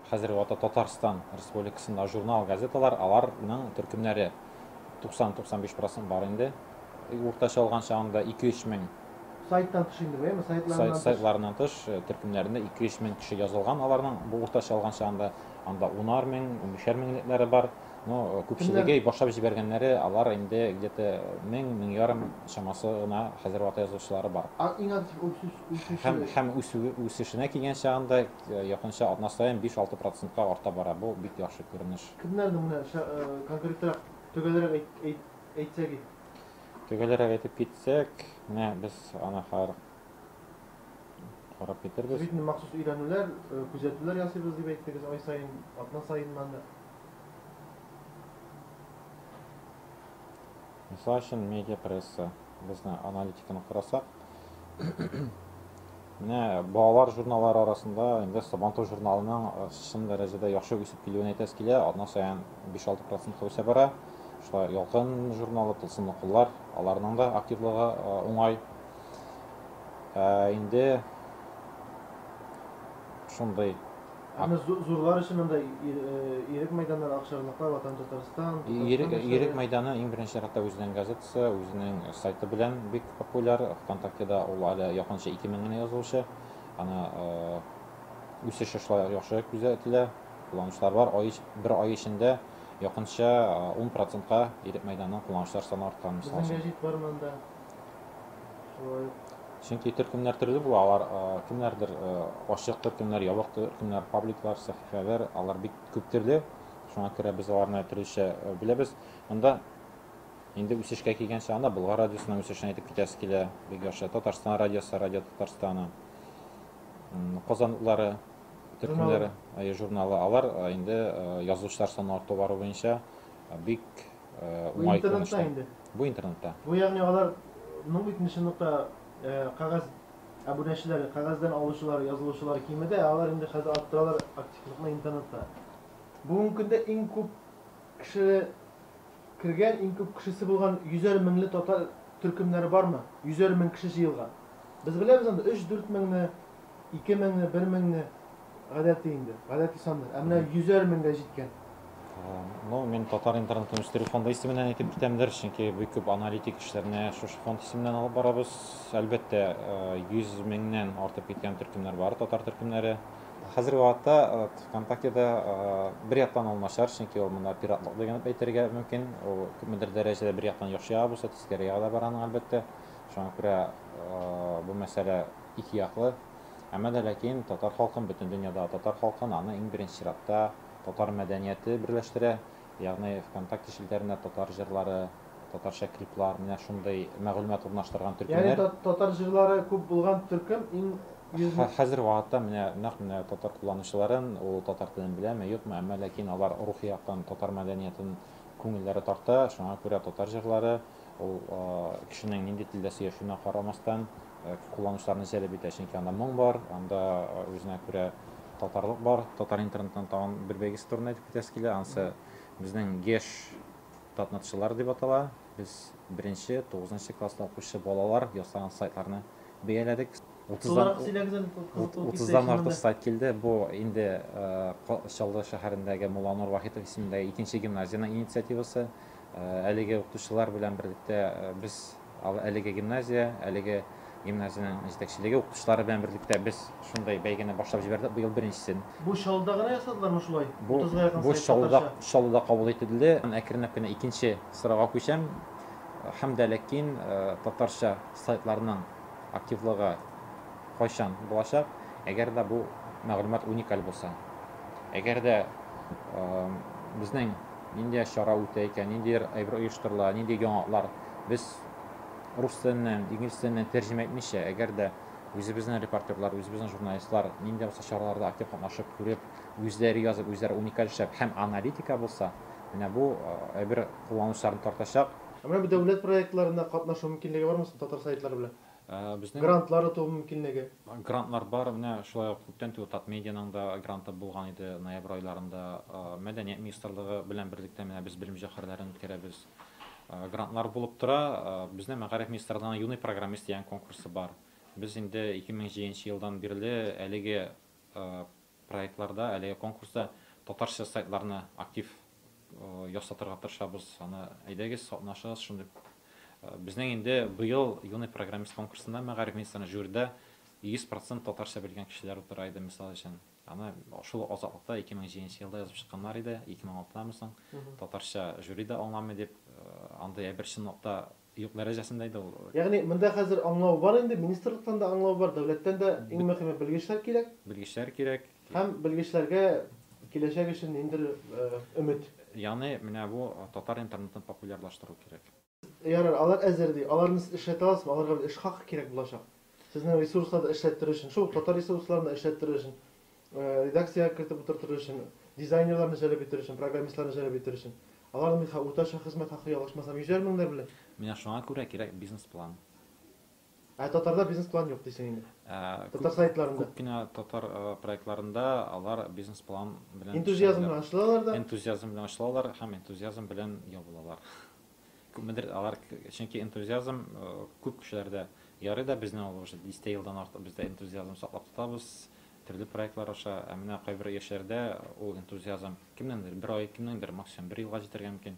хәзерге вакытта Татарстан Республикасында журнал, газеталар, аларның төркемнәре 90-95% бар инде. Уртача алган чагында 2-3 мең Сайттан тыш инде бу, сайтларынан тыш төркемнәрендә 2-3 мең кеше язылган. Аларның бу уртача алган чагында анда 10 мең, 15 меңлекләре бар. Но күпчелеге башлап җибәргәннәре алар инде где-то 1000-1000 чамасы гына хәзер вакытта язучылары бар. Иң актив Һәм үсешенә килгән чагында якынча атна саен 5-6%-ка арта бара. Бу бик яхшы күренеш. Кемнәрне менә конкретрак төгәлрәк әйтсәк. Төгәлрәк әйтеп китсәк, менә без аны карап китербез. Бит махсус өйрәнүләр, күзәтүләр ясыйбыз дип әйттегез, ай сайын, атна сайын монда. Мисал өчен медиа пресса, безне аналитиканы карасак, менә балалар журналлары арасында инде Сабантуй журналының чын дәрәҗәдә яхшы үсеп килүен әйтәс килә, атна саен 5-6% үсә бара. Шулай Ялкын журналы, Тылсымлы куллар, аларның да активлыгы уңай. Инде шундай. Аны зурлар өчен анда Ирек мәйданнары Акчарлыкта, Ватан Татарстан. Ирек мәйданы иң беренче чиратта үзенең газетасы, үзенең сайты белән бик популяр. ВКонтактеда ул әле якынча 2000 генә язучы. Аны үсеше шулай яхшы күзәтелә. Кулланучылар бар. Бер ай эчендә якынча 10%-ка Ирек мәйданының кулланучылар саны арткан. Безнең гәҗит бар монда. Шулай. Чөнки төркемнәр төрле була, алар кемнәрдер ачык төркемнәр, ябык төркемнәр, пабликлар, сәхифәләр, алар бик күп төрле. Шуңа күрә без аларны төрлечә беләбез. Монда инде үсешкә килгән чагында Болгар радиосының үсешен әйтеп китәсе килә. Бик яхшы Татарстан радиосы, Радио Татарстаны, Казанлылары төркемнәре, журналы, алар инде язучылар саны арту бару буенча бик уңай күренеш. Бу интернетта. Бу ягъни алар нукта кагаз абунәчеләре, кагаздан алучылар, язылучылар кимәдә, алар инде хәзер арттыралар активлыкны интернетта. Бүгенге көндә иң күп кеше кергән, иң күп кешесе булган 100 меңле татар төркемнәре бармы? 100 мең кеше җыелган. Без беләбез анда 3-4 меңне, 2 меңне, 1 меңне гадәти инде, гадәти сандар. Ә менә 100 меңгә җиткән. Ну, мен Татар интернет үстерү фонды исеменнән әйтеп китәмдер, чөнки бик күп аналитик эшләрне шушы фонд исеменнән алып барабыз. Әлбәттә, 100 меңнән артып киткән төркемнәр бар, татар төркемнәре. Хәзерге вакытта ВКонтактеда бер яктан ул начар, чөнки ул монда пиратлык дигән әйтергә мөмкин. Ул күпмедер дәрәҗәдә бер яктан яхшы булса, тискәрегә дә бараның әлбәттә. Шуңа күрә бу мәсьәлә ике яклы. Әмма дә ләкин татар халкын, бөтен дөньяда татар халкын аны иң беренче чиратта татар мәдәнияте берләштерә. Ягъни ВКонтакте шелтәрендә татар җырлары, татарча клиплар, менә шундай мәгълүмат урнаштырган төркемнәр. Ягъни татар җырлары күп булган төркем иң хәзер вакытта менә татар кулланучыларын ул татар телен беләме, юкмы, әмма ләкин алар рухи яктан татар мәдәниятен күңелләре тарта. Шуңа күрә татар җырлары ул кешенең нинди телдә сөйләшүенә карамастан кулланучыларны җәлеп итә, чөнки анда моң бар, анда үзенә күрә татарлык бар. Татар интернеттан тагын бер бәйгесе турында әйтеп китәсе килә. Ансы безнең ГЕШ татнатчылар дип атала. Без 1-9 класста укучы балалар ясаган сайтларны бәяләдек. 30-дан артык сайт килде. Бу инде Чаллы шәһәрендәге Мулла Нур Вахитов исемендәге 2нче гимназияның инициативасы. Әлеге укытучылар белән берлектә без әлеге гимназия, әлеге гимназияның җитәкчелеге, укытучылары белән берлектә без шундай бәйгене башлап җибәрдек быел беренчесен. Бу Чаллыда гына ясадылармы шулай? Бу Чаллыда кабул ителде. Әкренләп кенә икенче сырага күчәм. Һәм дә ләкин татарча сайтларның активлыгы кайчан булачак? Әгәр дә бу мәгълүмат уникаль булса. Әгәр дә безнең нинди чара үтә икән, нинди әйбер оештырыла, нинди яңалыклар без рус теленнән, инглиз теленнән тәрҗемә итмичә, әгәр дә үзебезнең репортерлар, үзебезнең журналистлар нинди булса чараларда актив катнашып күреп, үзләре язып, үзләре уникаль эшләп һәм аналитика булса, менә бу әйбер кулланучыларны тартачак. Менә бу дәүләт проектларында катнашу мөмкинлеге бармы татар сайтлары белән? Безнең грантлары табу мөмкинлеге. Грантлар бар, менә шулай күптән түгел Татмедианың да гранты булган иде ноябрь айларында. Мәдәният министрлыгы белән берлектә менә без белем җәһәрләрен үткәрәбез. Грантлар булып тора. Безнең Мәгариф министрлыгының юный программист дигән конкурсы бар. Без инде 2007 елдан бирле әлеге проектларда, әлеге конкурста татарча сайтларны актив ясатырга тырышабыз. Аны әйдәгез, катнашыгыз шундый. Безнең инде быел юный программист конкурсында мәгариф министрының жюридә 100% татарча белгән кешеләр утыра иде, мисал өчен. Аны шул азатлыкта 2007 елда язып чыкканнар иде, 2006-дан соң татарча жюрида аңламый дип, андай бер чынлыкта юк дәрәҗәсендә иде ул. Ягъни монда хәзер аңлау бар инде, министрлыктан да аңлау бар, дәүләттән дә иң мөһиме белгечләр кирәк. Белгечләр кирәк. Һәм белгечләргә киләчәк өчен ниндидер өмет. Ягъни менә бу татар интернетын популярлаштыру кирәк. Ярар, алар әзер ди. Аларны эшләтә аласызмы? Аларга эш хакы кирәк булачак. Сезнең ресурсларда эшләттерү өчен, шул татар ресурсларында эшләттерү өчен, редакциягә кертеп утыртыру өчен, дизайнерларны җәлеп итү өчен, программистларны җәлеп итү өчен. Аларның бит уртача хезмәт хакы ялгышмасам 100 меңнәр белән. Менә шуңа күрә кирәк бизнес-план. Татарда бизнес-план юк дисең инде. Татар сайтларында. Күп кенә татар проектларында алар бизнес-план белән Энтузиазм белән ачылалар да. энтузиазм белән ачылалар һәм энтузиазм белән ябылалар. Күпмедер алар, чөнки энтузиазм күп кешеләрдә ярый да, безнең ул уже 10 елдан артык бездә энтузиазм саклап тотабыз. Төрле проектлар аша, менә кайбер яшьләрдә ул энтузиазм кемнеңдер 1 ай, кемнеңдер максимум 1 елга җитәргә мөмкин.